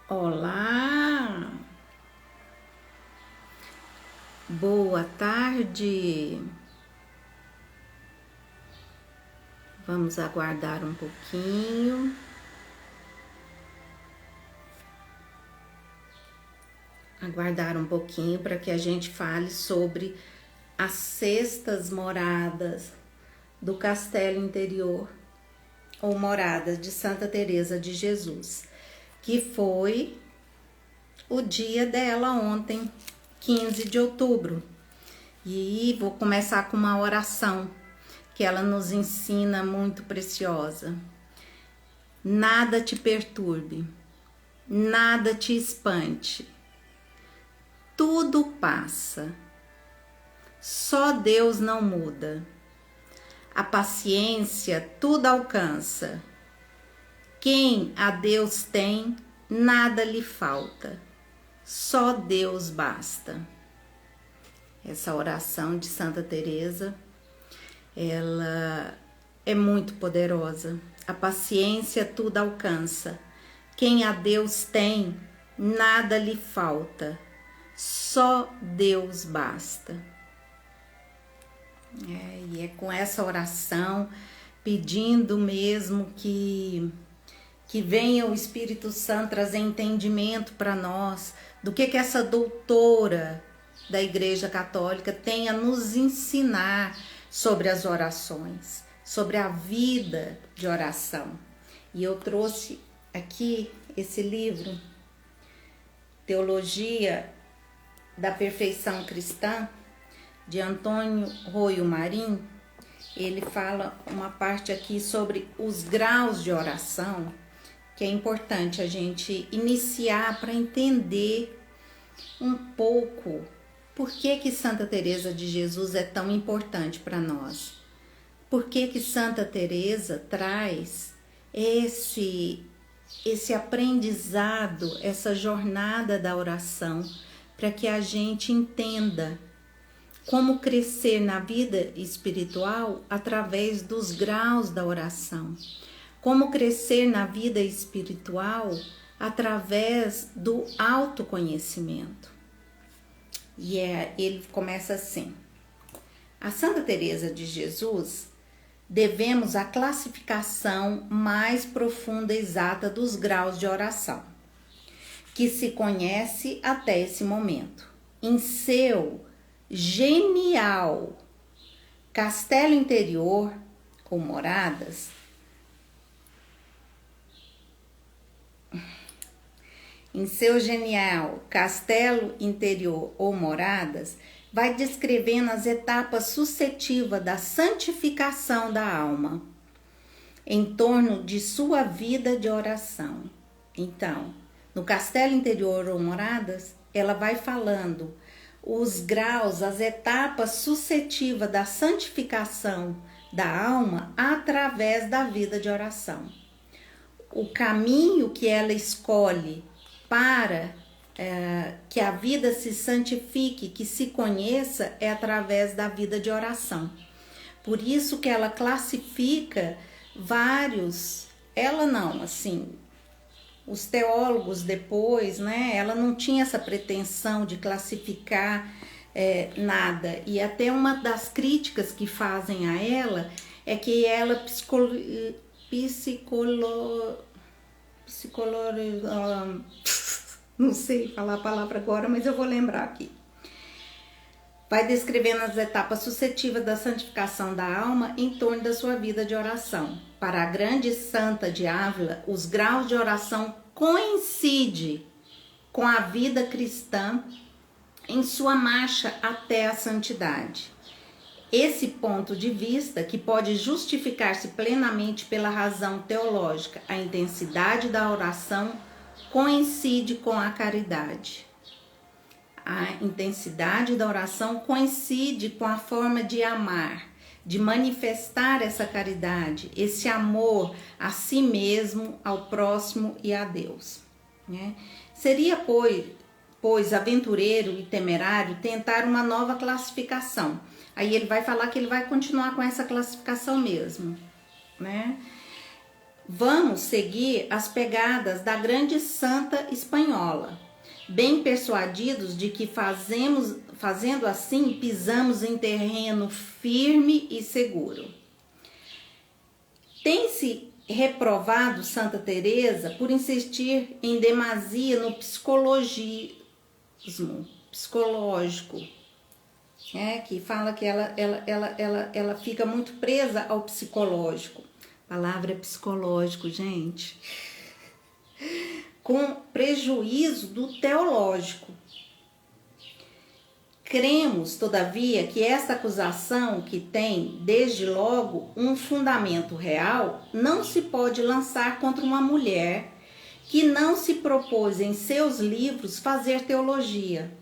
Olá, boa tarde. Vamos aguardar um pouquinho. Aguardar um pouquinho para que a gente fale sobre as sextas moradas do Castelo Interior ou moradas de Santa Teresa de Jesus, que foi o dia dela ontem, 15 de outubro. E vou começar com uma oração que ela nos ensina muito preciosa. Nada te perturbe, nada te espante. Tudo passa. Só Deus não muda. A paciência tudo alcança. Quem a Deus tem, nada lhe falta. Só Deus basta. Essa oração de Santa Teresa, ela é muito poderosa. A paciência tudo alcança. Quem a Deus tem, nada lhe falta. Só Deus basta. E é com essa oração, pedindo mesmo que venha o Espírito Santo trazer entendimento para nós do que essa doutora da Igreja Católica tem a nos ensinar sobre as orações, sobre a vida de oração. E eu trouxe aqui esse livro, Teologia da Perfeição Cristã, de Antônio Roio Marim. Ele fala uma parte aqui sobre os graus de oração, que é importante a gente iniciar para entender um pouco por que Santa Teresa de Jesus é tão importante para nós. Por que Santa Teresa traz esse aprendizado, essa jornada da oração, para que a gente entenda como crescer na vida espiritual através dos graus da oração. Como crescer na vida espiritual através do autoconhecimento. E ele começa assim: a Santa Teresa de Jesus devemos a classificação mais profunda e exata dos graus de oração, que se conhece até esse momento. Em seu genial Castelo Interior, com moradas, em seu genial Castelo Interior ou moradas, vai descrevendo as etapas sucessivas da santificação da alma em torno de sua vida de oração. Então, no Castelo Interior ou moradas, ela vai falando os graus, as etapas sucessivas da santificação da alma através da vida de oração. O caminho que ela escolhe para que a vida se santifique, que se conheça, é através da vida de oração. Por isso que ela classifica vários, ela não, assim, os teólogos depois, né, ela não tinha essa pretensão de classificar nada. E até uma das críticas que fazem a ela é que ela não sei falar a palavra agora, mas eu vou lembrar aqui. Vai descrevendo as etapas sucessivas da santificação da alma em torno da sua vida de oração. Para a grande santa de Ávila, os graus de oração coincidem com a vida cristã em sua marcha até a santidade. Esse ponto de vista, que pode justificar-se plenamente pela razão teológica, a intensidade da oração coincide com a caridade. A intensidade da oração coincide com a forma de amar, de manifestar essa caridade, esse amor a si mesmo, ao próximo e a Deus. Né? Seria, pois, aventureiro e temerário tentar uma nova classificação. Aí ele vai falar que ele vai continuar com essa classificação mesmo, né? Vamos seguir as pegadas da grande santa espanhola, bem persuadidos de que fazendo assim pisamos em terreno firme e seguro. Tem-se reprovado Santa Teresa por insistir em demasia no psicologismo psicológico, que fala que ela fica muito presa ao psicológico. A palavra é psicológico, gente. Com prejuízo do teológico. Cremos, todavia, que esta acusação, que tem, desde logo, um fundamento real, não se pode lançar contra uma mulher que não se propôs em seus livros fazer teologia,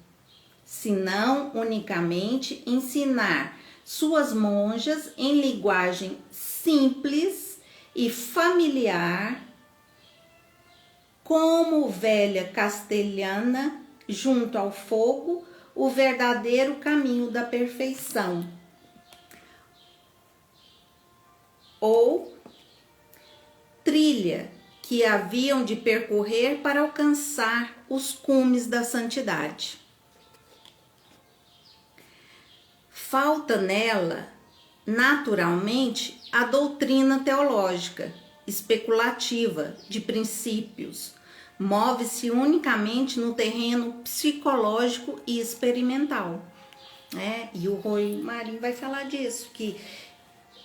senão unicamente ensinar suas monjas em linguagem simples e familiar, como velha castelhana junto ao fogo, o verdadeiro caminho da perfeição. Ou trilha que haviam de percorrer para alcançar os cumes da santidade. Falta nela, naturalmente, a doutrina teológica, especulativa, de princípios. Move-se unicamente no terreno psicológico e experimental. E o Rui Marinho vai falar disso, que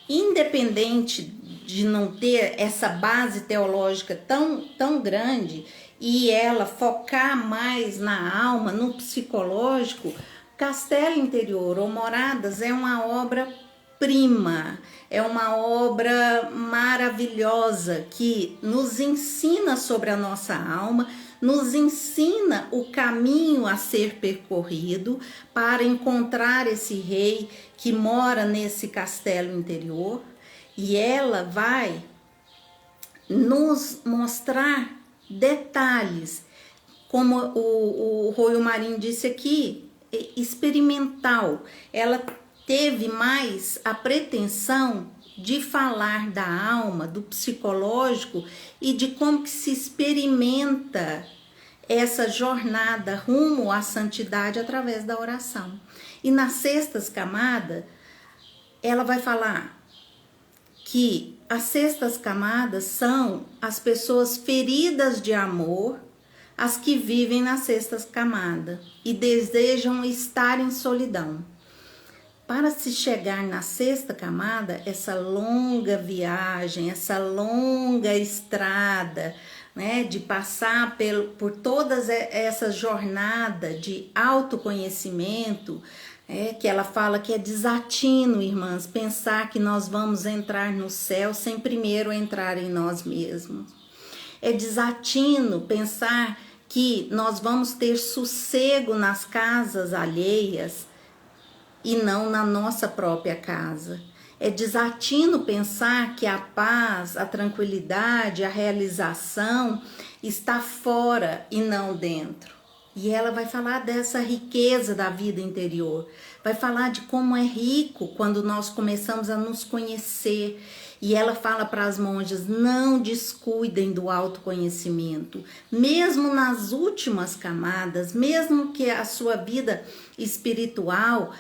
independente de não ter essa base teológica tão grande e ela focar mais na alma, no psicológico, Castelo Interior ou Moradas é uma obra-prima, é uma obra maravilhosa que nos ensina sobre a nossa alma, nos ensina o caminho a ser percorrido para encontrar esse rei que mora nesse castelo interior, e ela vai nos mostrar detalhes, como o Rui Marinho disse aqui, experimental. Ela teve mais a pretensão de falar da alma, do psicológico e de como que se experimenta essa jornada rumo à santidade através da oração. E nas sextas camadas, ela vai falar que as sextas camadas são as pessoas feridas de amor, as que vivem nas sextas camadas e desejam estar em solidão. Para se chegar na sexta camada, essa longa viagem, essa longa estrada, de passar por todas essa jornada de autoconhecimento, que ela fala que é desatino, irmãs, pensar que nós vamos entrar no céu sem primeiro entrar em nós mesmos. É desatino pensar que nós vamos ter sossego nas casas alheias e não na nossa própria casa. É desatino pensar que a paz, a tranquilidade, a realização está fora e não dentro. E ela vai falar dessa riqueza da vida interior, vai falar de como é rico quando nós começamos a nos conhecer. E ela fala para as monjas, não descuidem do autoconhecimento, mesmo nas últimas camadas, mesmo que a sua vida espiritual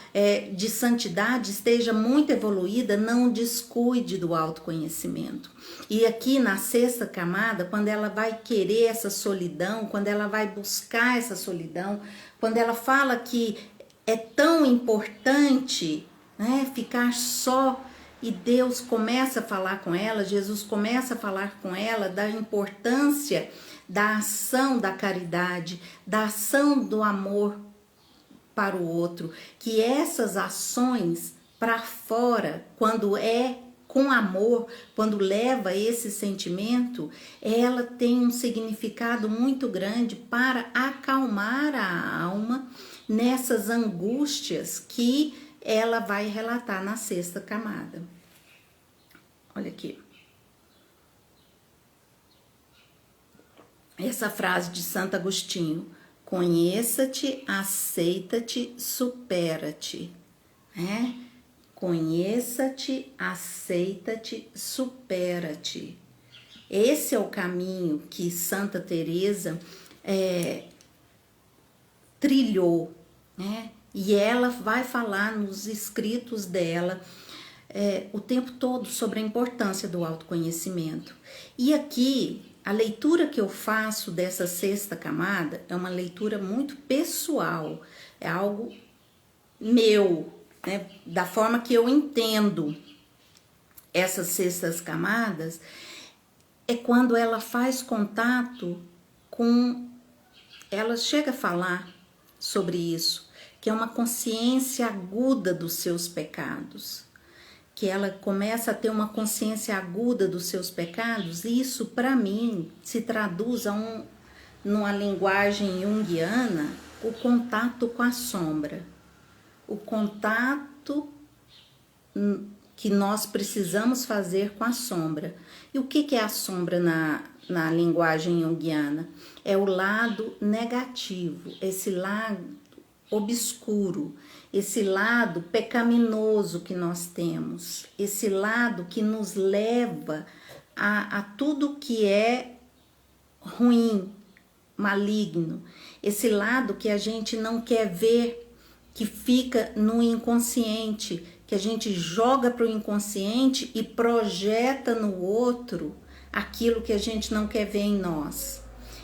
de santidade esteja muito evoluída, não descuide do autoconhecimento. E aqui na sexta camada, quando ela vai querer essa solidão, quando ela vai buscar essa solidão, quando ela fala que é tão importante ficar só, e Deus começa a falar com ela, Jesus começa a falar com ela da importância da ação da caridade, da ação do amor para o outro, que essas ações para fora, quando é com amor, quando leva esse sentimento, ela tem um significado muito grande para acalmar a alma nessas angústias que ela vai relatar na sexta camada. Olha aqui. Essa frase de Santo Agostinho: conheça-te, aceita-te, supera-te. Conheça-te, aceita-te, supera-te. Esse é o caminho que Santa Teresa trilhou, né? E ela vai falar nos escritos dela o tempo todo sobre a importância do autoconhecimento. E aqui, a leitura que eu faço dessa sexta camada é uma leitura muito pessoal, é algo meu, né? Da forma que eu entendo essas sextas camadas, é quando ela faz contato com... Ela chega a falar sobre isso, que é uma consciência aguda dos seus pecados, que ela começa a ter uma consciência aguda dos seus pecados, e isso para mim se traduz numa linguagem junguiana, o contato com a sombra, o contato que nós precisamos fazer com a sombra. E o que é a sombra na linguagem junguiana? É o lado negativo, esse lado obscuro, esse lado pecaminoso que nós temos, esse lado que nos leva a tudo que é ruim, maligno, esse lado que a gente não quer ver, que fica no inconsciente, que a gente joga para o inconsciente e projeta no outro aquilo que a gente não quer ver em nós.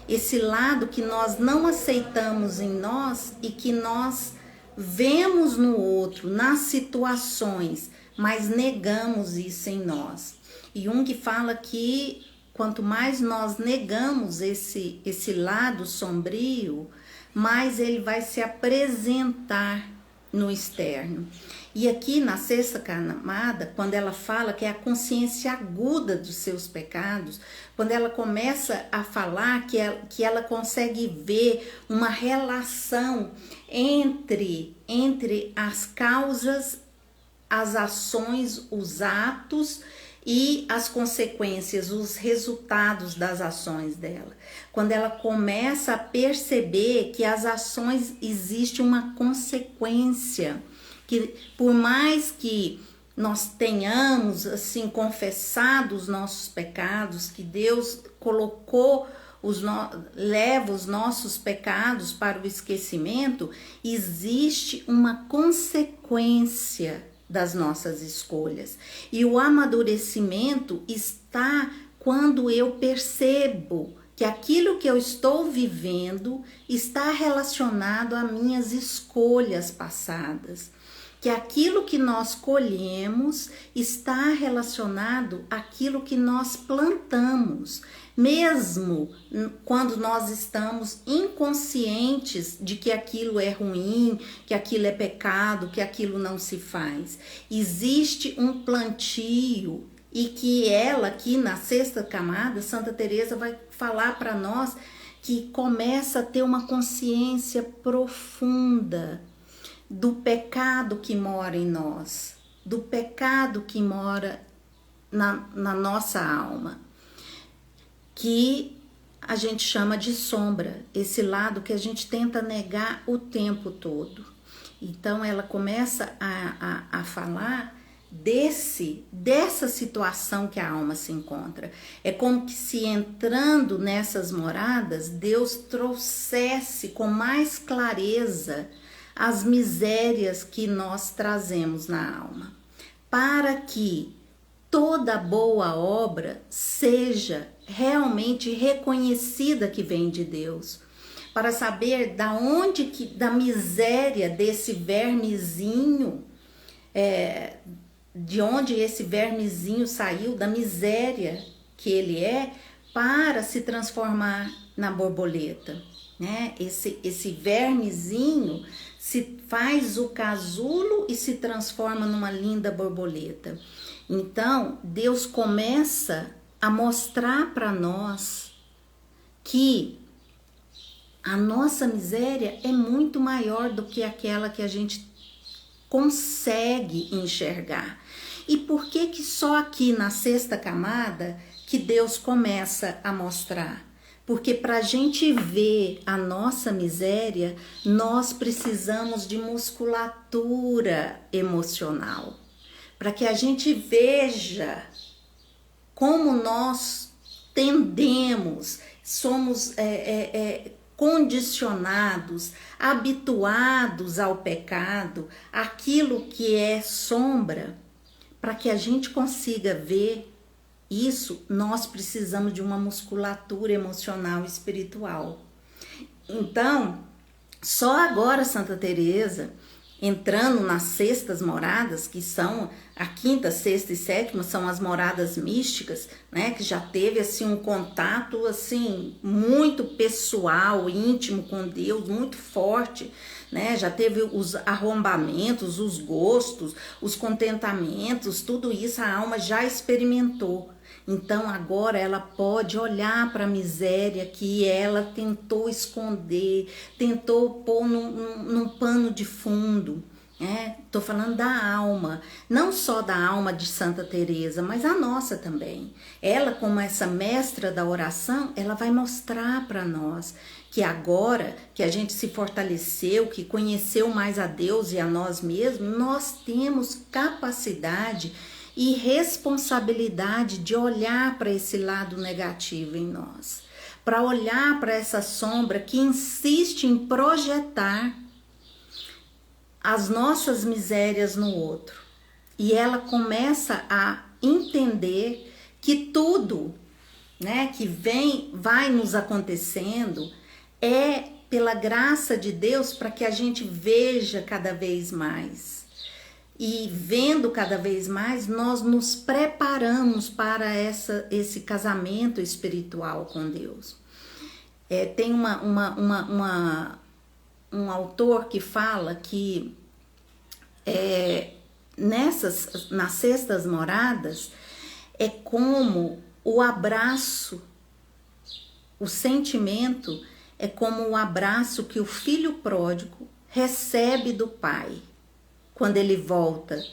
Esse lado que nós não aceitamos em nós e que nós vemos no outro, nas situações, mas negamos isso em nós. E Jung fala que quanto mais nós negamos esse lado sombrio, mais ele vai se apresentar no externo. E aqui na sexta camada, quando ela fala que é a consciência aguda dos seus pecados, quando ela começa a falar que ela consegue ver uma relação entre as causas, as ações, os atos e as consequências, os resultados das ações dela. Quando ela começa a perceber que as ações existe uma consequência, que por mais que nós tenhamos assim confessado os nossos pecados, que Deus colocou leva os nossos pecados para o esquecimento, existe uma consequência das nossas escolhas. E o amadurecimento está quando eu percebo que aquilo que eu estou vivendo está relacionado a minhas escolhas passadas, que aquilo que nós colhemos está relacionado àquilo que nós plantamos, mesmo quando nós estamos inconscientes de que aquilo é ruim, que aquilo é pecado, que aquilo não se faz. Existe um plantio e que ela, aqui na sexta camada, Santa Teresa vai falar para nós que começa a ter uma consciência profunda do pecado que mora em nós, do pecado que mora na nossa alma, que a gente chama de sombra, esse lado que a gente tenta negar o tempo todo. Então ela começa a falar dessa situação que a alma se encontra. É como que se entrando nessas moradas, Deus trouxesse com mais clareza as misérias que nós trazemos na alma, para que toda boa obra seja realmente reconhecida que vem de Deus, para saber da miséria desse vermezinho, de onde esse vermezinho saiu, da miséria que ele é, para se transformar na borboleta, né? Esse vermezinho se faz o casulo e se transforma numa linda borboleta. Então, Deus começa a mostrar para nós que a nossa miséria é muito maior do que aquela que a gente consegue enxergar. E por que só aqui na sexta camada que Deus começa a mostrar? Porque para a gente ver a nossa miséria, nós precisamos de musculatura emocional. Para que a gente veja como nós tendemos, somos condicionados, habituados ao pecado, aquilo que é sombra, para que a gente consiga ver isso, nós precisamos de uma musculatura emocional e espiritual. Então, só agora Santa Teresa, entrando nas sextas moradas, que são a quinta, sexta e sétima, são as moradas místicas, né, que já teve assim um contato assim muito pessoal, íntimo com Deus, muito forte, né? Já teve os arrombamentos, os gostos, os contentamentos, tudo isso a alma já experimentou. Então agora ela pode olhar para a miséria que ela tentou esconder, tentou pôr num pano de fundo. Tô falando da alma, não só da alma de Santa Teresa, mas a nossa também. Ela, como essa mestra da oração, ela vai mostrar para nós que agora que a gente se fortaleceu, que conheceu mais a Deus e a nós mesmos, nós temos capacidade e responsabilidade de olhar para esse lado negativo em nós, para olhar para essa sombra que insiste em projetar as nossas misérias no outro. E ela começa a entender que tudo, né, que vai nos acontecendo é pela graça de Deus, para que a gente veja cada vez mais. E vendo cada vez mais, nós nos preparamos para esse casamento espiritual com Deus. Tem um autor que fala que nas sextas moradas é como o abraço, o sentimento é como o abraço que o filho pródigo recebe do pai. Quando ele volta,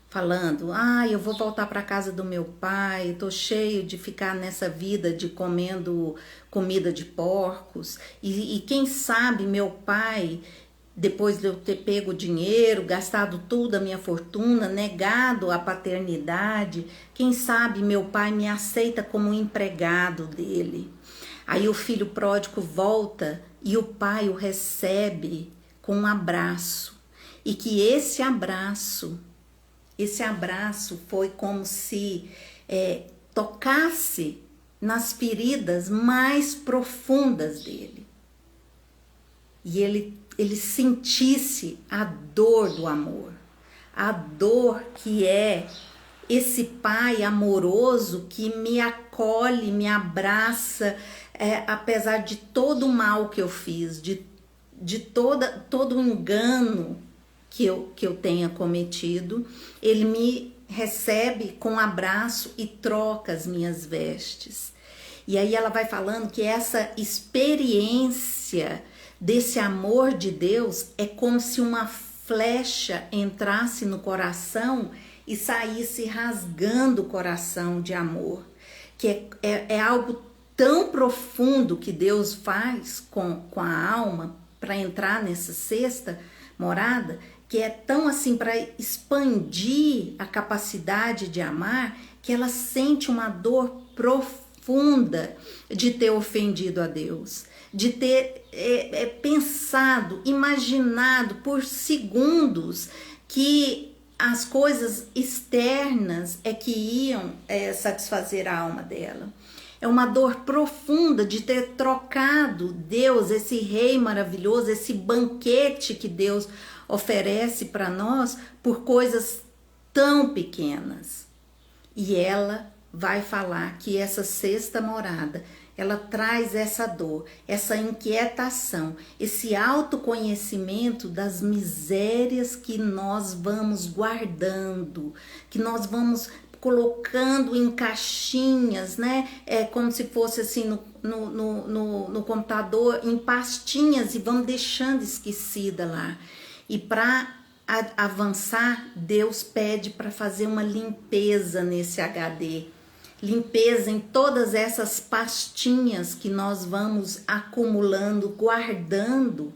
falando, eu vou voltar para casa do meu pai, tô cheio de ficar nessa vida de comendo comida de porcos, e quem sabe meu pai, depois de eu ter pego o dinheiro, gastado tudo a minha fortuna, negado a paternidade, quem sabe meu pai me aceita como empregado dele. Aí o filho pródigo volta e o pai o recebe com um abraço. E que esse abraço foi como se tocasse nas feridas mais profundas dele. E ele sentisse a dor do amor. A dor que é esse pai amoroso que me acolhe, me abraça, apesar de todo o mal que eu fiz, de todo o engano que eu tenha cometido, ele me recebe com um abraço e troca as minhas vestes. E aí ela vai falando que essa experiência desse amor de Deus é como se uma flecha entrasse no coração e saísse rasgando o coração de amor, que é algo tão profundo que Deus faz com a alma para entrar nessa sexta morada, que é tão assim para expandir a capacidade de amar, que ela sente uma dor profunda de ter ofendido a Deus, de ter pensado, imaginado por segundos que as coisas externas que iam satisfazer a alma dela. É uma dor profunda de ter trocado Deus, esse rei maravilhoso, esse banquete que Deus oferece para nós, por coisas tão pequenas. E ela vai falar que essa sexta morada, ela traz essa dor, essa inquietação, esse autoconhecimento das misérias que nós vamos guardando, que nós vamos colocando em caixinhas, né? Como se fosse assim no computador, em pastinhas, e vamos deixando esquecida lá. E para avançar, Deus pede para fazer uma limpeza nesse HD, limpeza em todas essas pastinhas que nós vamos acumulando, guardando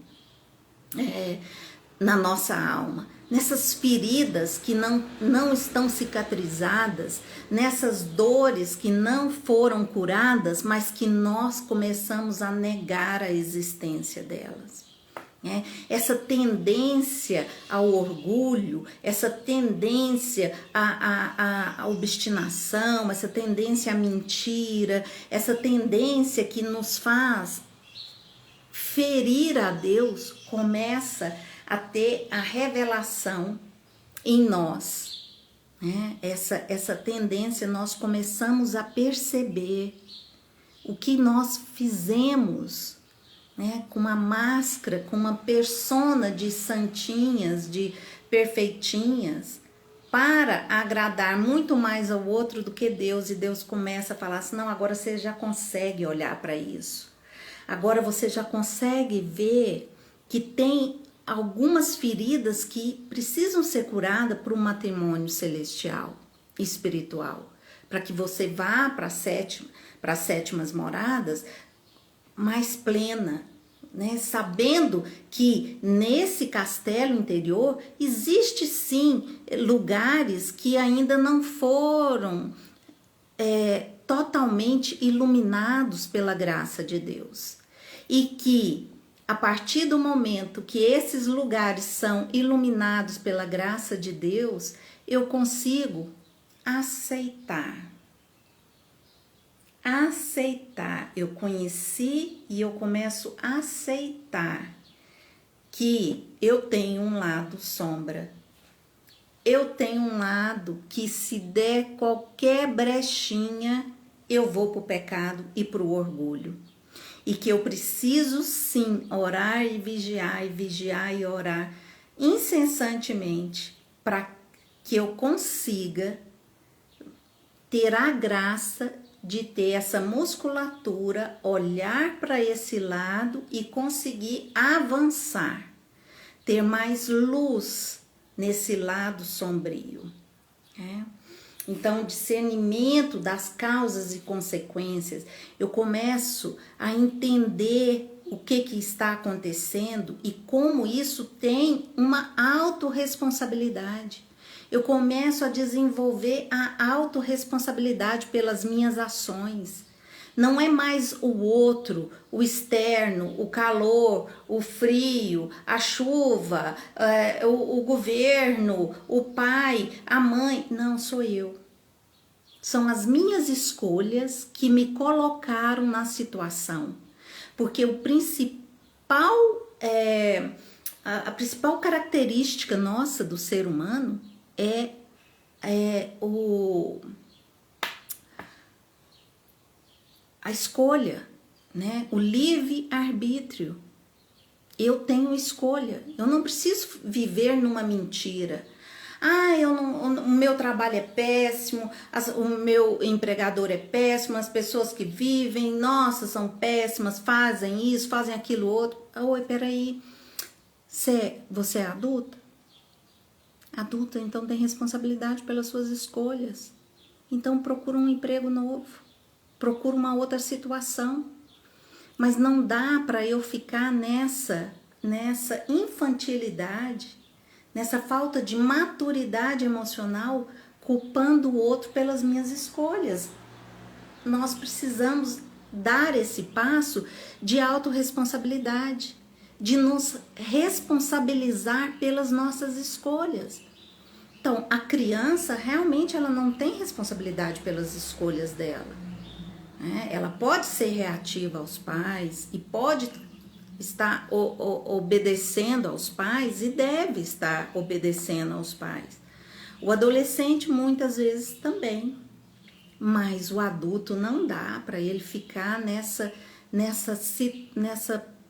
na nossa alma. nessas feridas que não estão cicatrizadas, nessas dores que não foram curadas, mas que nós começamos a negar a existência delas. Essa tendência ao orgulho, essa tendência à obstinação, essa tendência à mentira, essa tendência que nos faz ferir a Deus, começa a ter a revelação em nós. Essa tendência, nós começamos a perceber o que nós fizemos, com uma máscara, com uma persona de santinhas, de perfeitinhas, para agradar muito mais ao outro do que Deus. E Deus começa a falar assim: não, agora você já consegue olhar para isso. Agora você já consegue ver que tem algumas feridas que precisam ser curadas por um matrimônio celestial, espiritual, para que você vá para as sétimas moradas mais plena, sabendo que nesse castelo interior existe sim lugares que ainda não foram totalmente iluminados pela graça de Deus, e que a partir do momento que esses lugares são iluminados pela graça de Deus, eu consigo aceitar. Eu conheci e eu começo a aceitar que eu tenho um lado sombra. Eu tenho um lado que, se der qualquer brechinha, eu vou para o pecado e para o orgulho. E que eu preciso sim orar e vigiar e orar incessantemente para que eu consiga ter a graça de ter essa musculatura, olhar para esse lado e conseguir avançar, ter mais luz nesse lado sombrio. Então, o discernimento das causas e consequências, eu começo a entender o que está acontecendo e como isso tem uma autorresponsabilidade. Eu começo a desenvolver a autorresponsabilidade pelas minhas ações. Não é mais o outro, o externo, o calor, o frio, a chuva, o governo, o pai, a mãe. Não, sou eu. São as minhas escolhas que me colocaram na situação. Porque o a principal característica nossa do ser humano é a escolha, o livre-arbítrio. Eu tenho escolha, eu não preciso viver numa mentira. O meu trabalho é péssimo, o meu empregador é péssimo, as pessoas que vivem, nossa, são péssimas, fazem isso, fazem aquilo outro. Oi, peraí, você é adulta? Adulta, então tem responsabilidade pelas suas escolhas. Então procura um emprego novo, procura uma outra situação. Mas não dá para eu ficar nessa infantilidade, nessa falta de maturidade emocional, culpando o outro pelas minhas escolhas. Nós precisamos dar esse passo de autorresponsabilidade, de nos responsabilizar pelas nossas escolhas. Então, a criança realmente ela não tem responsabilidade pelas escolhas dela. Ela pode ser reativa aos pais e pode estar obedecendo aos pais e deve estar obedecendo aos pais. O adolescente muitas vezes também, mas o adulto não dá para ele ficar nessa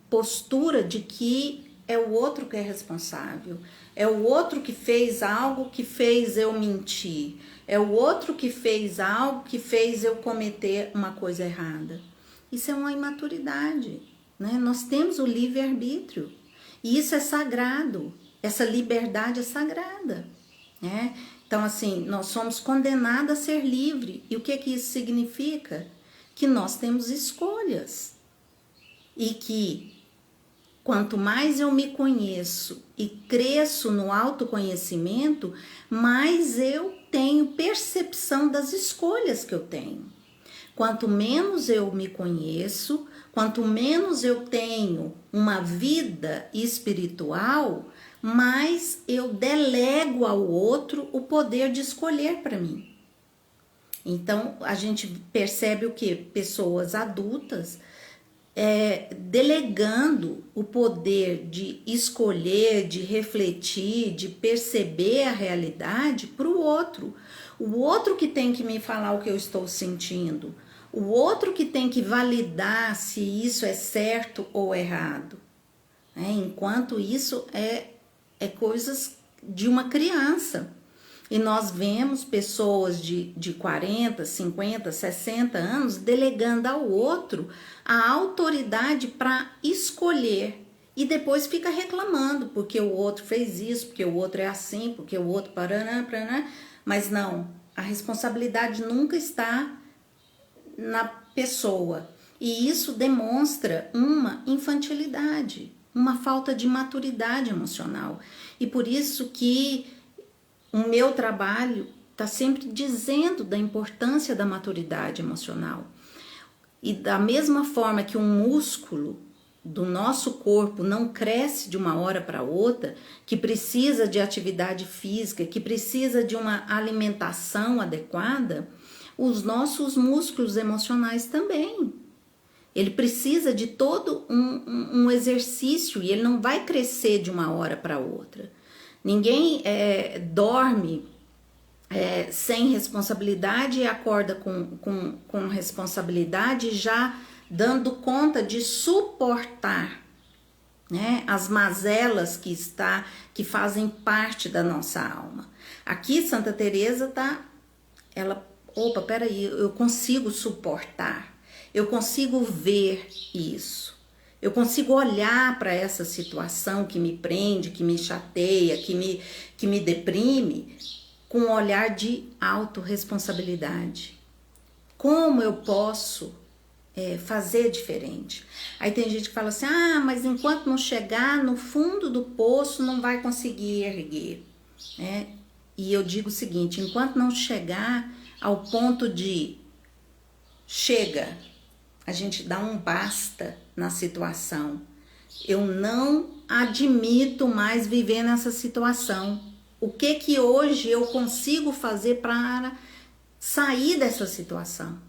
postura de que é o outro que é responsável, é o outro que fez algo que fez eu mentir, é o outro que fez algo que fez eu cometer uma coisa errada. Isso é uma imaturidade, Nós temos o livre-arbítrio e isso é sagrado, essa liberdade é sagrada, Então, assim, nós somos condenados a ser livre. E o que isso significa? Que nós temos escolhas e que Quanto mais eu me conheço e cresço no autoconhecimento, mais eu tenho percepção das escolhas que eu tenho. Quanto menos eu me conheço, quanto menos eu tenho uma vida espiritual, mais eu delego ao outro o poder de escolher para mim. Então, a gente percebe o que? Pessoas adultas delegando o poder de escolher, de refletir, de perceber a realidade para o outro. O outro que tem que me falar o que eu estou sentindo. O outro que tem que validar se isso é certo ou errado. Enquanto isso é coisas de uma criança. E nós vemos pessoas de 40, 50, 60 anos delegando ao outro a autoridade para escolher. E depois fica reclamando porque o outro fez isso, porque o outro é assim, porque o outro paraná. Mas não, a responsabilidade nunca está na pessoa. E isso demonstra uma infantilidade, uma falta de maturidade emocional. E por isso que o meu trabalho está sempre dizendo da importância da maturidade emocional. E da mesma forma que um músculo do nosso corpo não cresce de uma hora para outra, que precisa de atividade física, que precisa de uma alimentação adequada, os nossos músculos emocionais também. Ele precisa de todo um exercício e ele não vai crescer de uma hora para outra. Ninguém dorme sem responsabilidade e acorda com responsabilidade, já dando conta de suportar, né, as mazelas que fazem parte da nossa alma. Aqui Santa Teresa peraí, eu consigo suportar, eu consigo ver isso. Eu consigo olhar para essa situação que me prende, que me chateia, que me deprime, com um olhar de autorresponsabilidade. Como eu posso fazer diferente? Aí tem gente que fala assim, mas enquanto não chegar no fundo do poço, não vai conseguir erguer. E eu digo o seguinte, enquanto não chegar ao ponto de chega, a gente dá um basta na situação. Eu não admito mais viver nessa situação. O que hoje eu consigo fazer para sair dessa situação?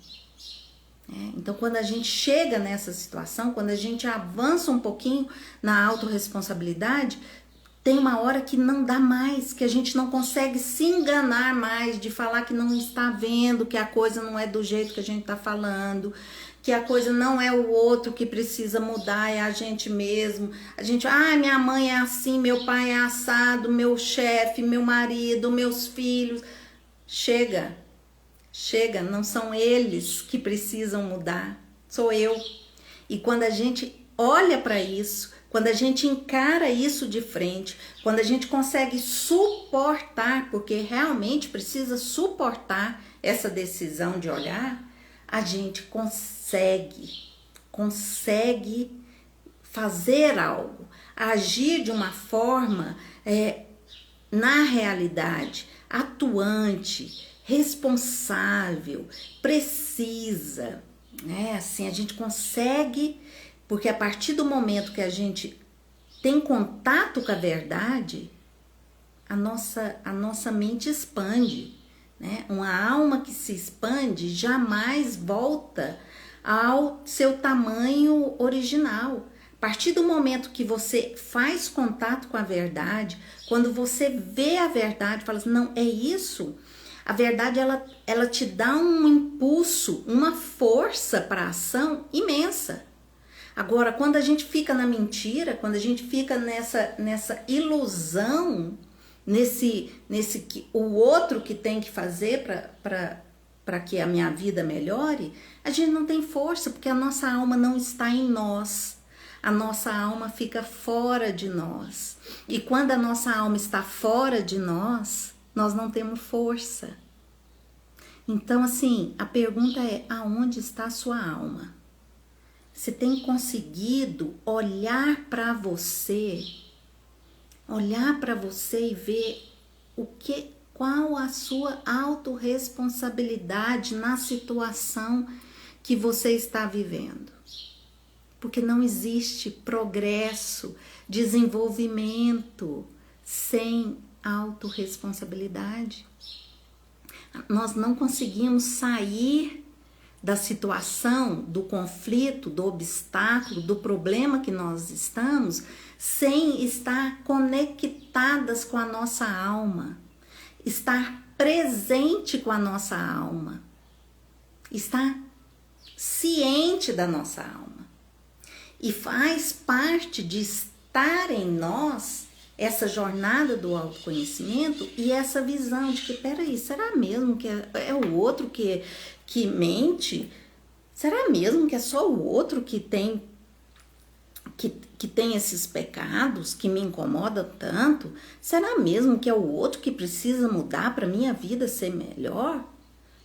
Então, quando a gente chega nessa situação, quando a gente avança um pouquinho na autorresponsabilidade, tem uma hora que não dá mais, que a gente não consegue se enganar mais, de falar que não está vendo, que a coisa não é do jeito que a gente está falando, que a coisa não é o outro que precisa mudar, é a gente mesmo. A gente, minha mãe é assim, meu pai é assado, meu chefe, meu marido, meus filhos. Chega, não são eles que precisam mudar, sou eu. E quando a gente olha para isso, quando a gente encara isso de frente, quando a gente consegue suportar, porque realmente precisa suportar essa decisão de olhar, a gente consegue fazer algo, agir de uma forma na realidade, atuante, responsável, precisa, né? Assim, a gente consegue, porque a partir do momento que a gente tem contato com a verdade, a nossa mente expande. Né? Uma alma que se expande jamais volta ao seu tamanho original. A partir do momento que você faz contato com a verdade, quando você vê a verdade, fala assim, não, é isso. A verdade, ela te dá um impulso, uma força para a ação imensa. Agora, quando a gente fica na mentira, quando a gente fica nessa ilusão, nesse o outro que tem que fazer para que a minha vida melhore, a gente não tem força, porque a nossa alma não está em nós. A nossa alma fica fora de nós. E quando a nossa alma está fora de nós, nós não temos força. Então, assim, a pergunta é, aonde está a sua alma? Você tem conseguido olhar para você e ver qual a sua autorresponsabilidade na situação que você está vivendo? Porque não existe progresso, desenvolvimento sem autorresponsabilidade. Nós não conseguimos sair da situação, do conflito, do obstáculo, do problema que nós estamos, sem estar conectadas com a nossa alma, estar presente com a nossa alma, estar ciente da nossa alma. E faz parte de estar em nós essa jornada do autoconhecimento e essa visão de que, peraí, será mesmo que é o outro que mente? Será mesmo que é só o outro que tem esses pecados que me incomodam tanto? Será mesmo que é o outro que precisa mudar para minha vida ser melhor?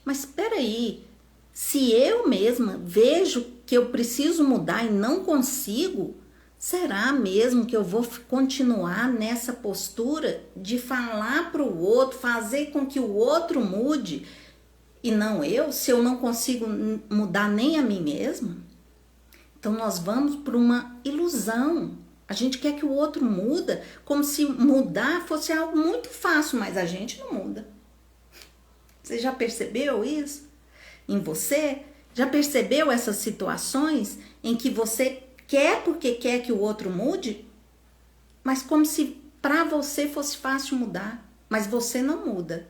Mas espera aí, se eu mesma vejo que eu preciso mudar e não consigo, será mesmo que eu vou continuar nessa postura de falar para o outro, fazer com que o outro mude e não eu, se eu não consigo mudar nem a mim mesma? Então nós vamos por uma ilusão. A gente quer que o outro muda, como se mudar fosse algo muito fácil, mas a gente não muda. Você já percebeu isso em você? Já percebeu essas situações em que você quer porque quer que o outro mude, mas como se para você fosse fácil mudar, mas você não muda,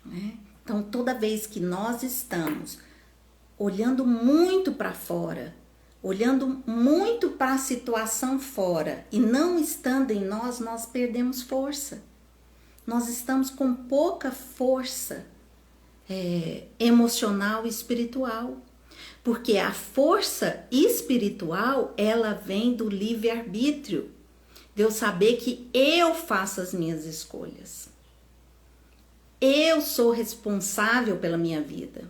né? Então toda vez que nós estamos olhando muito para fora, olhando muito para a situação fora e não estando em nós, nós perdemos força. Nós estamos com pouca força emocional e espiritual. Porque a força espiritual, ela vem do livre-arbítrio. De eu saber que eu faço as minhas escolhas. Eu sou responsável pela minha vida.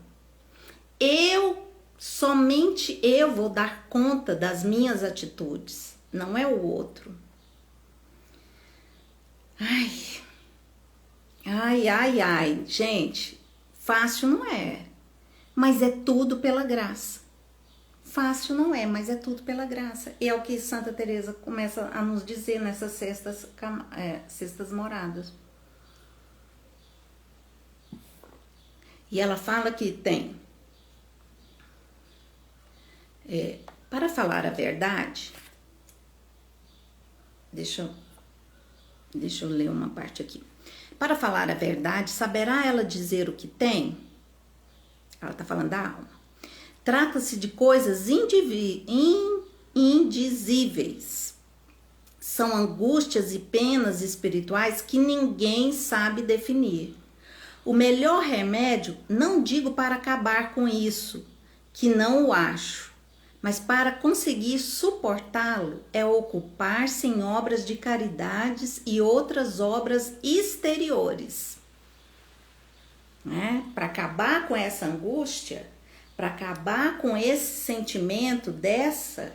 Somente eu vou dar conta das minhas atitudes, não é o outro. Ai, gente, fácil não é, mas é tudo pela graça. Fácil não é, mas é tudo pela graça. E é o que Santa Teresa começa a nos dizer nessas sextas moradas. E ela fala que tem... para falar a verdade, deixa eu ler uma parte aqui. Para falar a verdade, saberá ela dizer o que tem? Ela está falando da alma. Trata-se de coisas indizíveis. São angústias e penas espirituais que ninguém sabe definir. O melhor remédio, não digo para acabar com isso, que não o acho, mas para conseguir suportá-lo é ocupar-se em obras de caridades e outras obras exteriores. Né? Para acabar com essa angústia, para acabar com esse sentimento dessa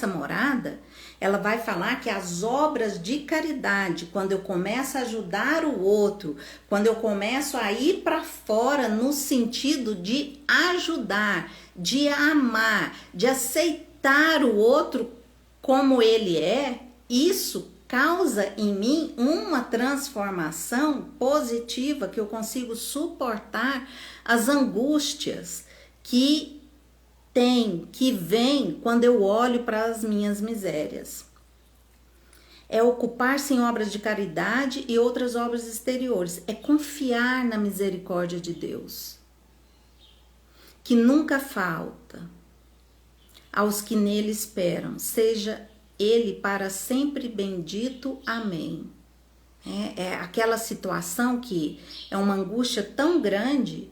morada, ela vai falar que as obras de caridade, quando eu começo a ajudar o outro, quando eu começo a ir para fora no sentido de ajudar, de amar, de aceitar o outro como ele é, isso causa em mim uma transformação positiva, que eu consigo suportar as angústias que vem quando eu olho para as minhas misérias. É ocupar-se em obras de caridade e outras obras exteriores. É confiar na misericórdia de Deus, que nunca falta aos que nele esperam. Seja ele para sempre bendito. Amém. É aquela situação que é uma angústia tão grande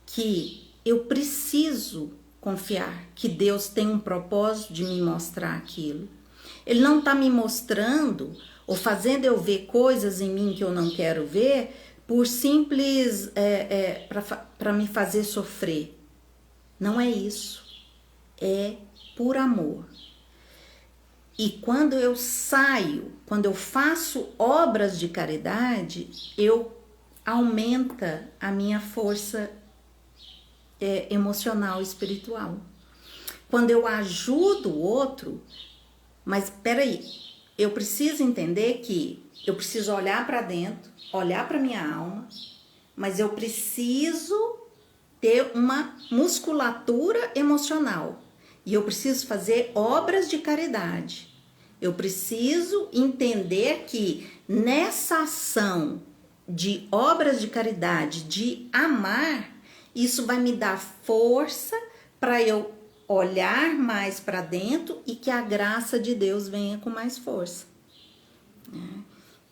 que eu preciso confiar que Deus tem um propósito de me mostrar aquilo. Ele não está me mostrando ou fazendo eu ver coisas em mim que eu não quero ver por simples para me fazer sofrer. Não é isso. é por amor. E quando eu saio, quando eu faço obras de caridade, eu aumenta a minha força emocional e espiritual. Quando eu ajudo o outro, mas peraí, eu preciso entender que eu preciso olhar para dentro, olhar para minha alma, mas eu preciso ter uma musculatura emocional. E eu preciso fazer obras de caridade. Eu preciso entender que nessa ação de obras de caridade, de amar, isso vai me dar força para eu olhar mais para dentro e que a graça de Deus venha com mais força.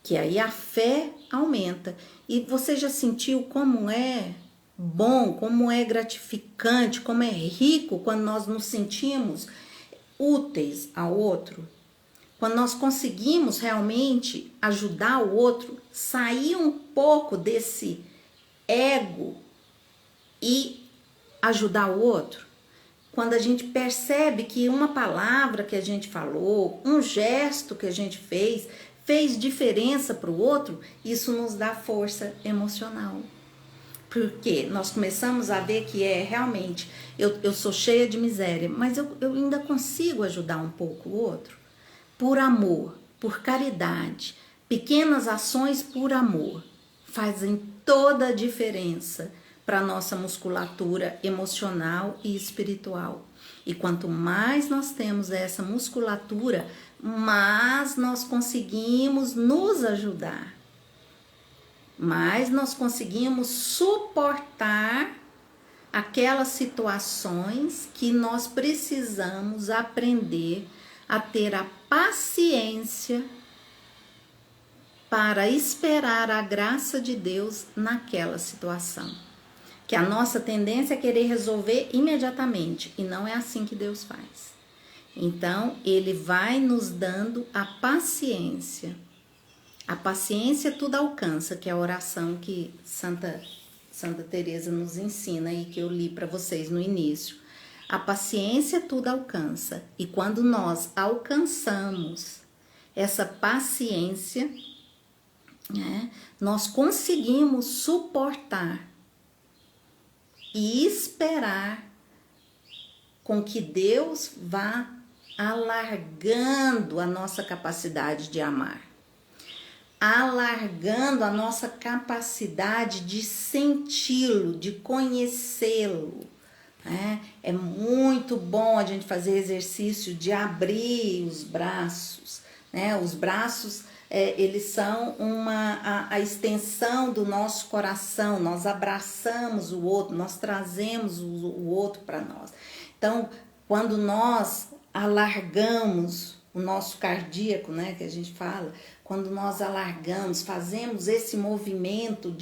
Que aí a fé aumenta. E você já sentiu como é bom, como é gratificante, como é rico quando nós nos sentimos úteis ao outro? Quando nós conseguimos realmente ajudar o outro, sair um pouco desse ego e ajudar o outro. Quando a gente percebe que uma palavra que a gente falou, um gesto que a gente fez diferença para o outro, isso nos dá força emocional. Porque nós começamos a ver que realmente, eu sou cheia de miséria, mas eu ainda consigo ajudar um pouco o outro. Por amor, por caridade, pequenas ações por amor fazem toda a diferença para a nossa musculatura emocional e espiritual. E quanto mais nós temos essa musculatura, mais nós conseguimos nos ajudar, mais nós conseguimos suportar aquelas situações que nós precisamos aprender a ter a paciência para esperar a graça de Deus naquela situação. Que a nossa tendência é querer resolver imediatamente, e não é assim que Deus faz. Então, Ele vai nos dando a paciência. A paciência tudo alcança, que é a oração que Santa Teresa nos ensina e que eu li para vocês no início. A paciência tudo alcança, e quando nós alcançamos essa paciência, nós conseguimos suportar e esperar com que Deus vá alargando a nossa capacidade de amar, alargando a nossa capacidade de senti-lo, de conhecê-lo. É muito bom a gente fazer exercício de abrir os braços, Os braços, eles são a extensão do nosso coração. Nós abraçamos o outro, nós trazemos o outro para nós. Então, quando nós alargamos o nosso cardíaco, que a gente fala, quando nós alargamos, fazemos esse movimento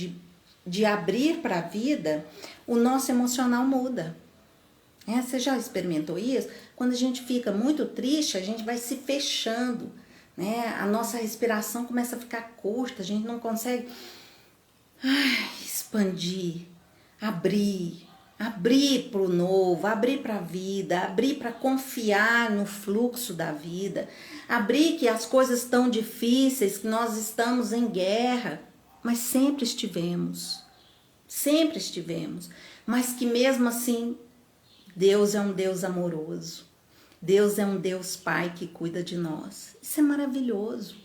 de abrir para a vida, o nosso emocional muda. Você já experimentou isso? Quando a gente fica muito triste, a gente vai se fechando, A nossa respiração começa a ficar curta, a gente não consegue expandir, abrir para o novo, abrir para a vida, abrir para confiar no fluxo da vida, abrir que as coisas estão difíceis, que nós estamos em guerra, mas sempre estivemos, mas que mesmo assim Deus é um Deus amoroso. Deus é um Deus Pai que cuida de nós. Isso é maravilhoso.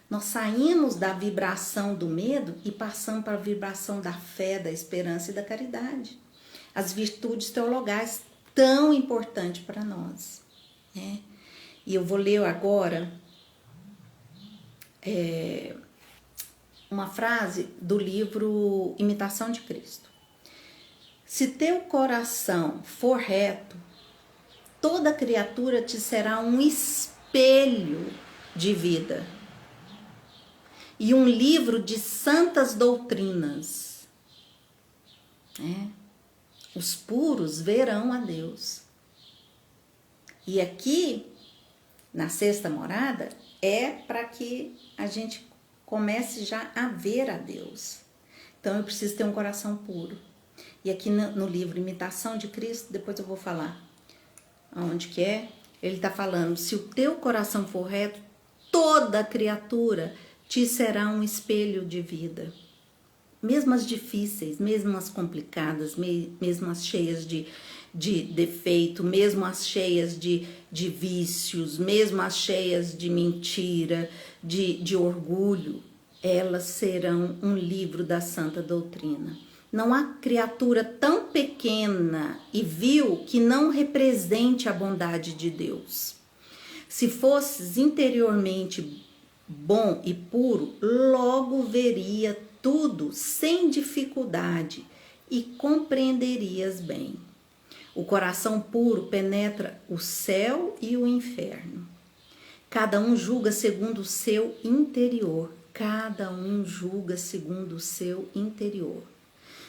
Nós saímos da vibração do medo e passamos para a vibração da fé, da esperança e da caridade. As virtudes teologais tão importantes para nós. E eu vou ler agora uma frase do livro Imitação de Cristo. Se teu coração for reto, toda criatura te será um espelho de vida e um livro de santas doutrinas. Os puros verão a Deus. E aqui, na sexta morada, é para que a gente comece já a ver a Deus. Então eu preciso ter um coração puro. E aqui no livro Imitação de Cristo, depois eu vou falar Aonde que é? Ele está falando, se o teu coração for reto, toda criatura te será um espelho de vida. Mesmo as difíceis, mesmo as complicadas, mesmo as cheias de defeito, mesmo as cheias de vícios, mesmo as cheias de mentira, de orgulho, elas serão um livro da santa doutrina. Não há criatura tão pequena e vil que não represente a bondade de Deus. Se fosses interiormente bom e puro, logo veria tudo sem dificuldade e compreenderias bem. O coração puro penetra o céu e o inferno. Cada um julga segundo o seu interior. Cada um julga segundo o seu interior.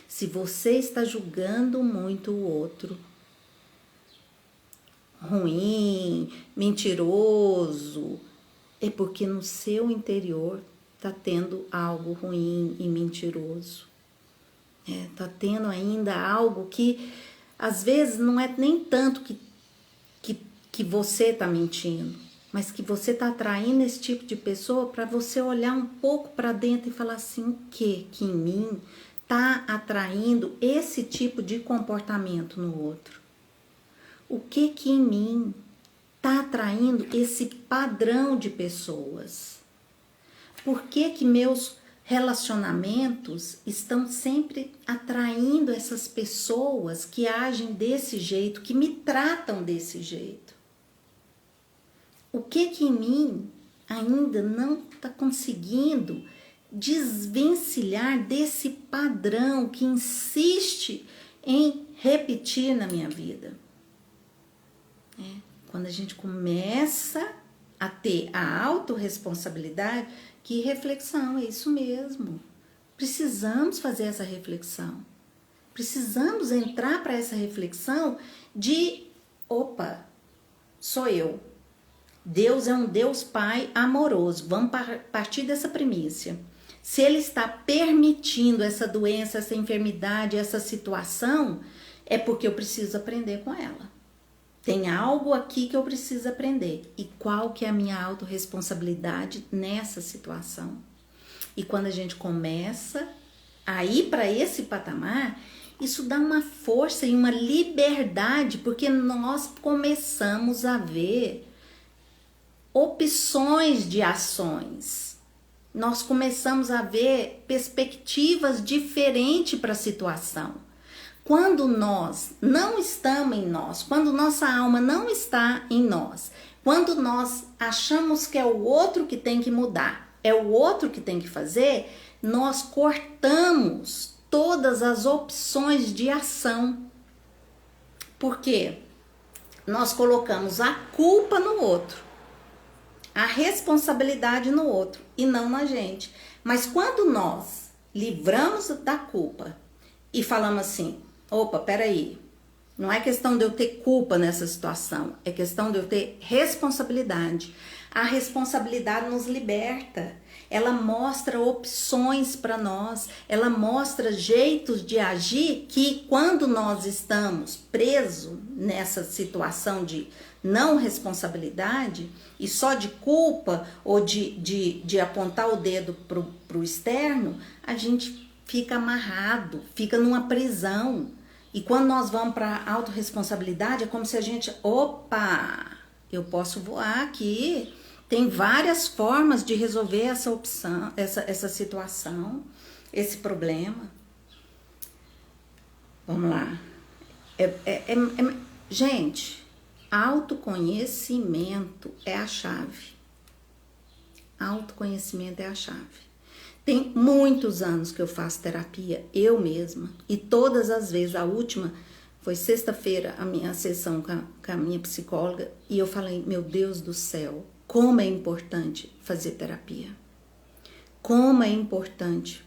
Se você está julgando muito o outro, ruim, mentiroso, é porque no seu interior está tendo algo ruim e mentiroso. Está tendo ainda algo que, às vezes, não é nem tanto que você está mentindo, mas que você está atraindo esse tipo de pessoa para você olhar um pouco para dentro e falar assim, o que em mim está atraindo esse tipo de comportamento no outro? O que em mim está atraindo esse padrão de pessoas? Por que meus relacionamentos estão sempre atraindo essas pessoas que agem desse jeito, que me tratam desse jeito? O que em mim ainda não está conseguindo desvencilhar desse padrão que insiste em repetir na minha vida? Quando a gente começa a ter a autorresponsabilidade, que reflexão, é isso mesmo. Precisamos fazer essa reflexão. Precisamos entrar para essa reflexão de, opa, sou eu. Deus é um Deus Pai amoroso. Vamos partir dessa premissa. Se Ele está permitindo essa doença, essa enfermidade, essa situação, é porque eu preciso aprender com ela. Tem algo aqui que eu preciso aprender. E qual que é a minha autorresponsabilidade nessa situação? E quando a gente começa a ir para esse patamar, isso dá uma força e uma liberdade, porque nós começamos a ver opções de ações. Nós começamos a ver perspectivas diferentes para a situação. Quando nós não estamos em nós, quando nossa alma não está em nós, quando nós achamos que é o outro que tem que mudar, é o outro que tem que fazer, nós cortamos todas as opções de ação. Por quê? Nós colocamos a culpa no outro, a responsabilidade no outro e não na gente. Mas quando nós livramos da culpa e falamos assim, opa, peraí, não é questão de eu ter culpa nessa situação, é questão de eu ter responsabilidade. A responsabilidade nos liberta, ela mostra opções para nós, ela mostra jeitos de agir que quando nós estamos presos nessa situação de não responsabilidade e só de culpa ou de apontar o dedo para o externo, a gente fica amarrado, fica numa prisão. E quando nós vamos para a autorresponsabilidade, é como se a gente, opa, eu posso voar aqui. Tem várias formas de resolver essa opção, essa situação, esse problema. Vamos lá. Gente, autoconhecimento é a chave. Autoconhecimento é a chave. Tem muitos anos que eu faço terapia, eu mesma, e todas as vezes, a última foi sexta-feira, a minha sessão com a minha psicóloga, e eu falei, meu Deus do céu, como é importante fazer terapia. Como é importante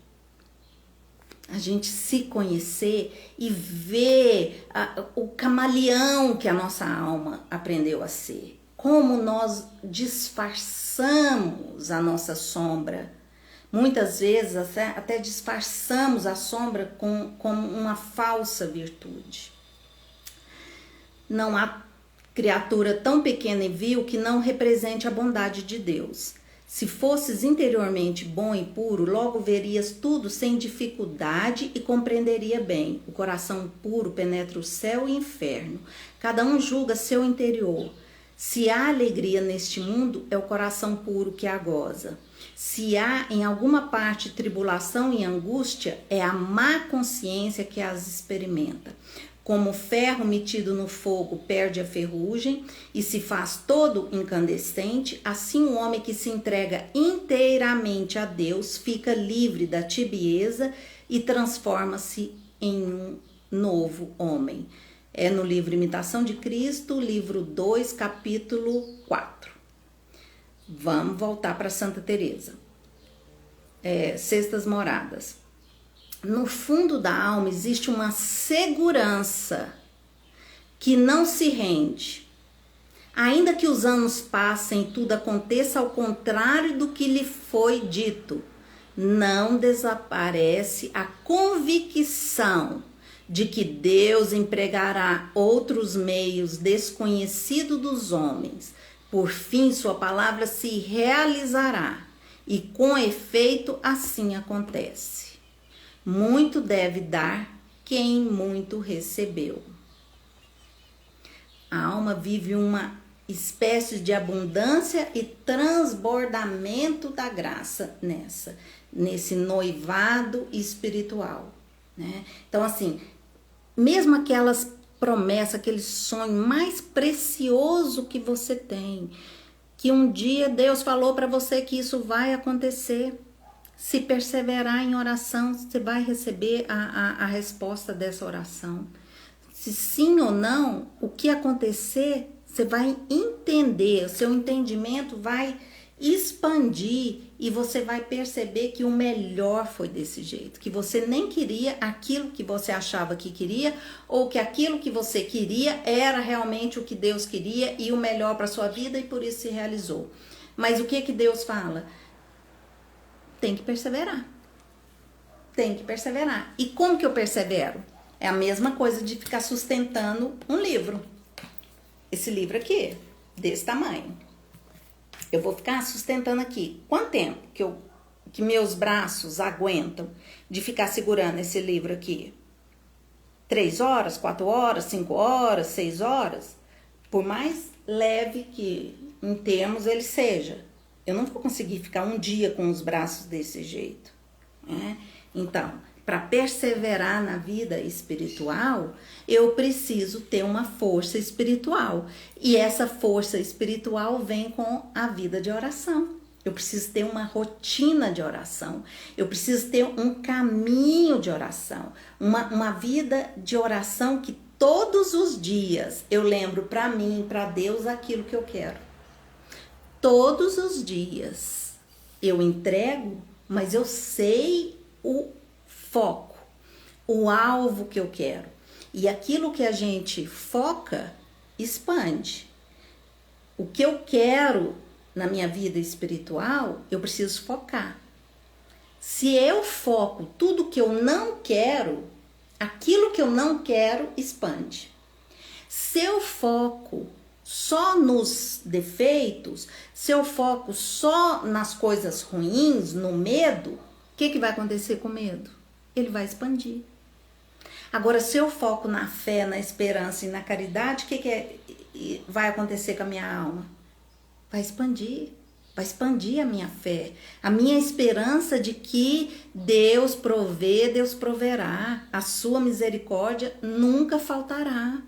a gente se conhecer e ver o camaleão que a nossa alma aprendeu a ser. Como nós disfarçamos a nossa sombra. Muitas vezes até disfarçamos a sombra com uma falsa virtude. Não há criatura tão pequena e vil que não represente a bondade de Deus. Se fosses interiormente bom e puro, logo verias tudo sem dificuldade e compreenderia bem. O coração puro penetra o céu e o inferno. Cada um julga seu interior. Se há alegria neste mundo, é o coração puro que a goza. Se há em alguma parte tribulação e angústia, é a má consciência que as experimenta. Como o ferro metido no fogo perde a ferrugem e se faz todo incandescente, assim o homem que se entrega inteiramente a Deus fica livre da tibieza e transforma-se em um novo homem. É no livro Imitação de Cristo, livro 2, capítulo 4. Vamos voltar para Santa Teresa. Sextas Moradas. No fundo da alma existe uma segurança que não se rende. Ainda que os anos passem e tudo aconteça ao contrário do que lhe foi dito, não desaparece a convicção de que Deus empregará outros meios desconhecidos dos homens. Por fim, sua palavra se realizará e com efeito assim acontece. Muito deve dar quem muito recebeu. A alma vive uma espécie de abundância e transbordamento da graça nesse noivado espiritual, né? Então, assim, mesmo aquelas promessas, aquele sonho mais precioso que você tem, que um dia Deus falou para você que isso vai acontecer, se perseverar em oração, você vai receber a resposta dessa oração. Se sim ou não, o que acontecer, você vai entender, o seu entendimento vai expandir e você vai perceber que o melhor foi desse jeito, que você nem queria aquilo que você achava que queria, ou que aquilo que você queria era realmente o que Deus queria e o melhor para sua vida e por isso se realizou. Mas o que Deus fala? Tem que perseverar. Tem que perseverar. E como que eu persevero? É a mesma coisa de ficar sustentando um livro. Esse livro aqui, desse tamanho. Eu vou ficar sustentando aqui. Quanto tempo que meus braços aguentam de ficar segurando esse livro aqui? 3 horas, 4 horas, 5 horas, 6 horas? Por mais leve que em termos ele seja. Eu não vou conseguir ficar um dia com os braços desse jeito, né? Então, para perseverar na vida espiritual, eu preciso ter uma força espiritual. E essa força espiritual vem com a vida de oração. Eu preciso ter uma rotina de oração. Eu preciso ter um caminho de oração. Uma vida de oração que todos os dias eu lembro para mim, para Deus, aquilo que eu quero. Todos os dias eu entrego, mas eu sei o foco, o alvo que eu quero. E aquilo que a gente foca, expande. O que eu quero na minha vida espiritual, eu preciso focar. Se eu foco tudo que eu não quero, aquilo que eu não quero expande. Se eu foco só nos defeitos, se eu foco só nas coisas ruins, no medo, o que vai acontecer com o medo? Ele vai expandir. Agora, se eu foco na fé, na esperança e na caridade, o que vai acontecer com a minha alma? Vai expandir a minha fé, a minha esperança de que Deus provê, Deus proverá, a sua misericórdia nunca faltará.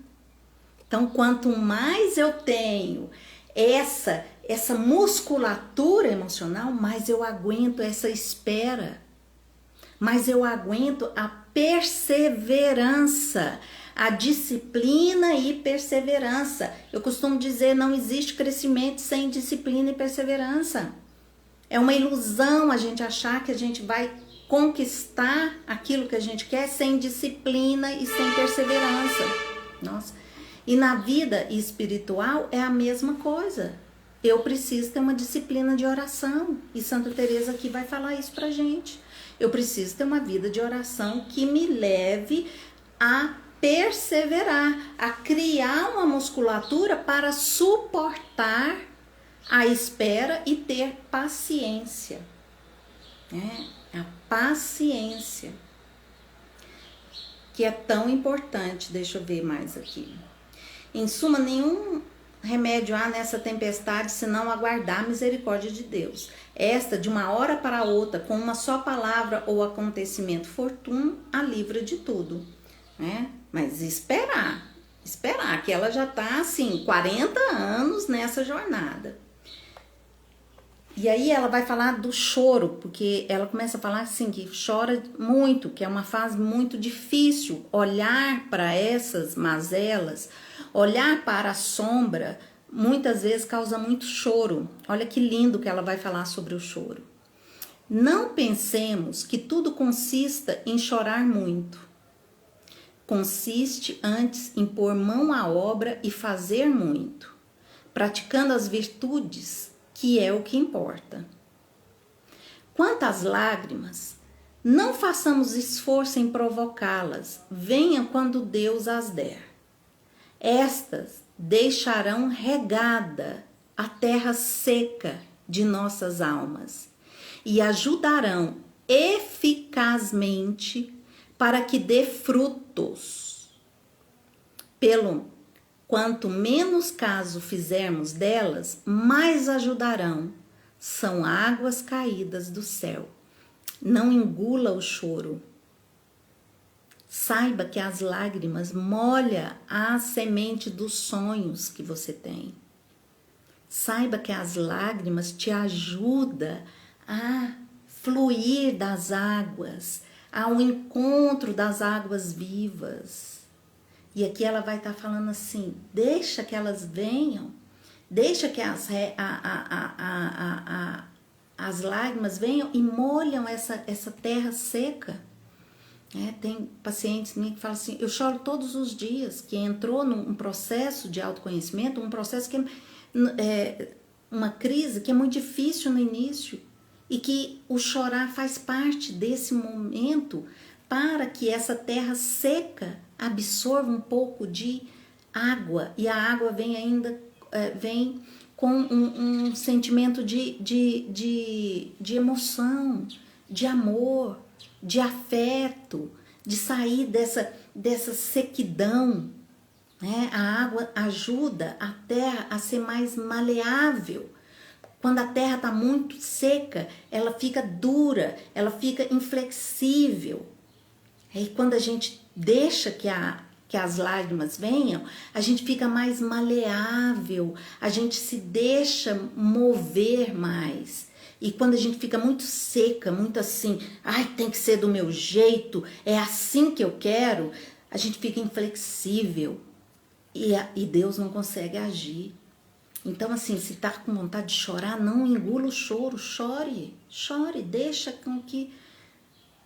Então, quanto mais eu tenho essa musculatura emocional, mais eu aguento essa espera, mais eu aguento a perseverança, a disciplina e perseverança. Eu costumo dizer, não existe crescimento sem disciplina e perseverança. É uma ilusão a gente achar que a gente vai conquistar aquilo que a gente quer sem disciplina e sem perseverança. Nossa. E na vida espiritual é a mesma coisa. Eu preciso ter uma disciplina de oração. E Santa Teresa aqui vai falar isso pra gente. Eu preciso ter uma vida de oração que me leve a perseverar, a criar uma musculatura para suportar a espera e ter paciência. A paciência, que é tão importante. Deixa eu ver mais aqui. Em suma, nenhum remédio há nessa tempestade, senão aguardar a misericórdia de Deus. Esta, de uma hora para outra, com uma só palavra ou acontecimento fortuno, a livra de tudo. Mas esperar, que ela já está assim, 40 anos nessa jornada. E aí ela vai falar do choro, porque ela começa a falar assim, que chora muito, que é uma fase muito difícil. Olhar para essas mazelas, olhar para a sombra, muitas vezes causa muito choro. Olha que lindo que ela vai falar sobre o choro. Não pensemos que tudo consista em chorar muito. Consiste antes em pôr mão à obra e fazer muito, praticando as virtudes, que é o que importa. Quanto às lágrimas, não façamos esforço em provocá-las, venham quando Deus as der. Estas deixarão regada a terra seca de nossas almas e ajudarão eficazmente para que dê frutos. Quanto menos caso fizermos delas, mais ajudarão. São águas caídas do céu. Não engula o choro. Saiba que as lágrimas molham a semente dos sonhos que você tem. Saiba que as lágrimas te ajudam a fluir das águas, ao encontro das águas vivas. E aqui ela vai estar falando assim, deixa que elas venham, deixa que as lágrimas venham e molham essa terra seca. Tem pacientes que falam assim, eu choro todos os dias, que entrou num processo de autoconhecimento, um processo que uma crise que é muito difícil no início, e que o chorar faz parte desse momento para que essa terra seca absorva um pouco de água, e a água vem com um sentimento de emoção, de amor, de afeto, de sair dessa sequidão. A água ajuda a terra a ser mais maleável. Quando a terra está muito seca, ela fica dura, ela fica inflexível. E quando a gente deixa que as lágrimas venham, a gente fica mais maleável, a gente se deixa mover mais. E quando a gente fica muito seca, muito assim, tem que ser do meu jeito, é assim que eu quero, a gente fica inflexível e Deus não consegue agir. Então, assim, se tá com vontade de chorar, não engula o choro, chore, deixa com que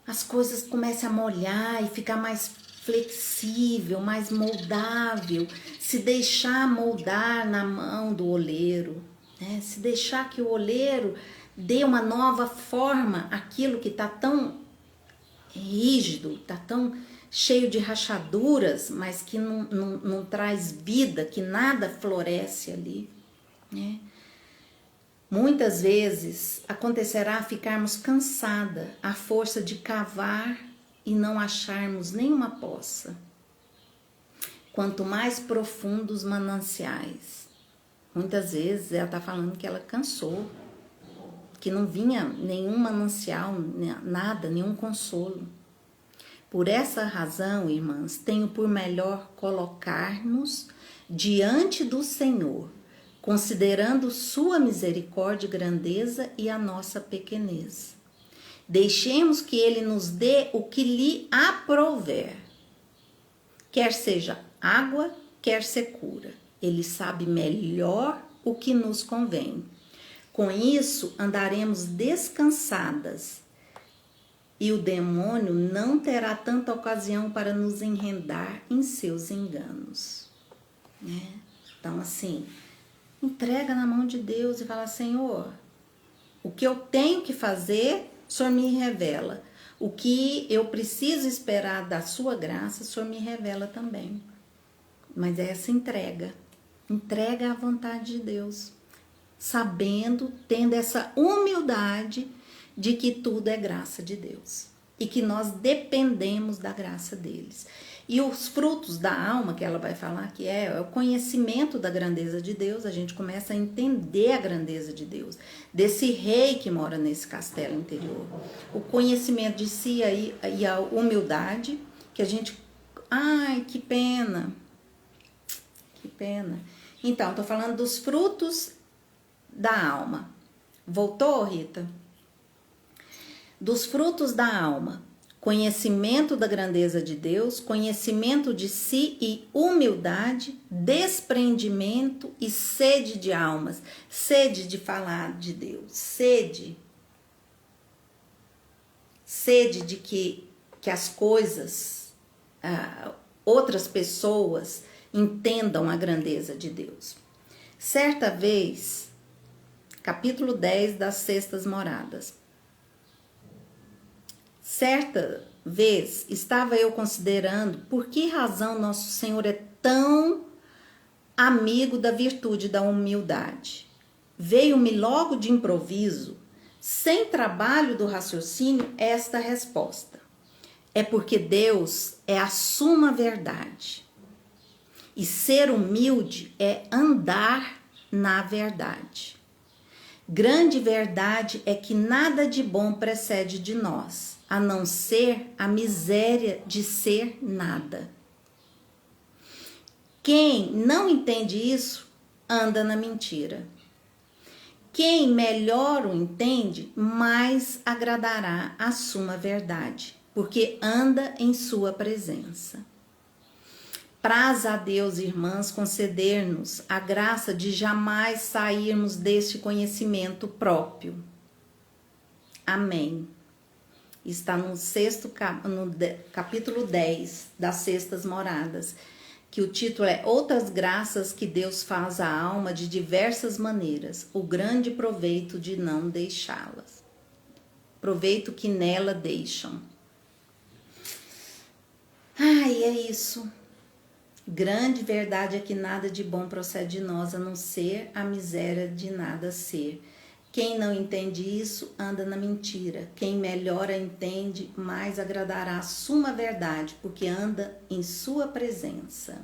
as coisas comecem a molhar e ficar mais flexível, mais moldável, se deixar moldar na mão do oleiro, se deixar que o oleiro dê uma nova forma àquilo que está tão rígido, está tão cheio de rachaduras, mas que não traz vida, que nada floresce ali. Muitas vezes acontecerá ficarmos cansadas à força de cavar e não acharmos nenhuma poça. Quanto mais profundos os mananciais. Muitas vezes ela está falando que ela cansou, que não vinha nenhum manancial, nada, nenhum consolo. Por essa razão, irmãs, tenho por melhor colocar-nos diante do Senhor, considerando sua misericórdia e grandeza e a nossa pequenez. Deixemos que ele nos dê o que lhe aprouver, quer seja água, quer secura. Ele sabe melhor o que nos convém. Com isso, andaremos descansadas e o demônio não terá tanta ocasião para nos enredar em seus enganos. Então, assim, entrega na mão de Deus e fala, Senhor, o que eu tenho que fazer, o Senhor me revela. O que eu preciso esperar da sua graça, o Senhor me revela também. Mas é essa entrega à vontade de Deus, sabendo, tendo essa humildade de que tudo é graça de Deus e que nós dependemos da graça deles. E os frutos da alma, que ela vai falar que é o conhecimento da grandeza de Deus, a gente começa a entender a grandeza de Deus, desse rei que mora nesse castelo interior. O conhecimento de si e a humildade, que a gente... Ai, que pena! Que pena! Então, tô falando dos frutos da alma. Voltou, Rita? Dos frutos da alma. Conhecimento da grandeza de Deus, conhecimento de si e humildade, desprendimento e sede de almas. Sede de falar de Deus, sede de que as coisas, outras pessoas entendam a grandeza de Deus. Certa vez, capítulo 10 das Sextas Moradas. Certa vez, estava eu considerando por que razão nosso Senhor é tão amigo da virtude da humildade. Veio-me logo de improviso, sem trabalho do raciocínio, esta resposta. É porque Deus é a suma verdade. E ser humilde é andar na verdade. Grande verdade é que nada de bom precede de nós, a não ser a miséria de ser nada. Quem não entende isso, anda na mentira. Quem melhor o entende, mais agradará a suma verdade, porque anda em sua presença. Praz a Deus, irmãs, conceder-nos a graça de jamais sairmos deste conhecimento próprio. Amém. Está no capítulo 10 das Sextas Moradas, que o título é Outras Graças que Deus faz à alma de diversas maneiras, o grande proveito de não deixá-las. Proveito que nela deixam. Ai, é isso. Grande verdade é que nada de bom procede de nós, a não ser a miséria de nada ser. Quem não entende isso, anda na mentira. Quem melhor a entende, mais agradará a suma verdade, porque anda em sua presença.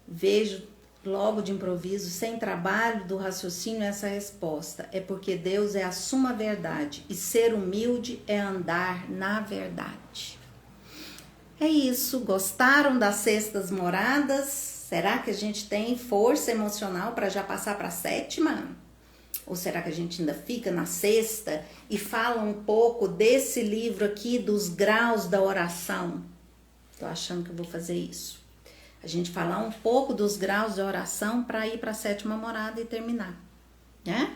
Vejo logo de improviso, sem trabalho do raciocínio, essa resposta. É porque Deus é a suma verdade, e ser humilde é andar na verdade. É isso, gostaram das Sextas Moradas? Será que a gente tem força emocional para já passar para a sétima? Ou será que a gente ainda fica na sexta e fala um pouco desse livro aqui, dos graus da oração? Tô achando que eu vou fazer isso. A gente falar um pouco dos graus da oração para ir para a sétima morada e terminar, né?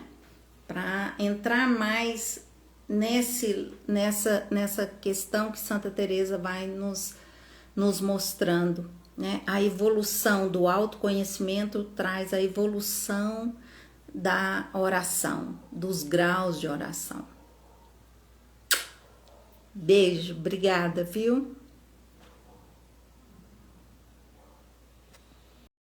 Para entrar mais nessa questão que Santa Teresa vai nos mostrando, né? A evolução do autoconhecimento traz a evolução da oração, dos graus de oração. Beijo, obrigada, viu?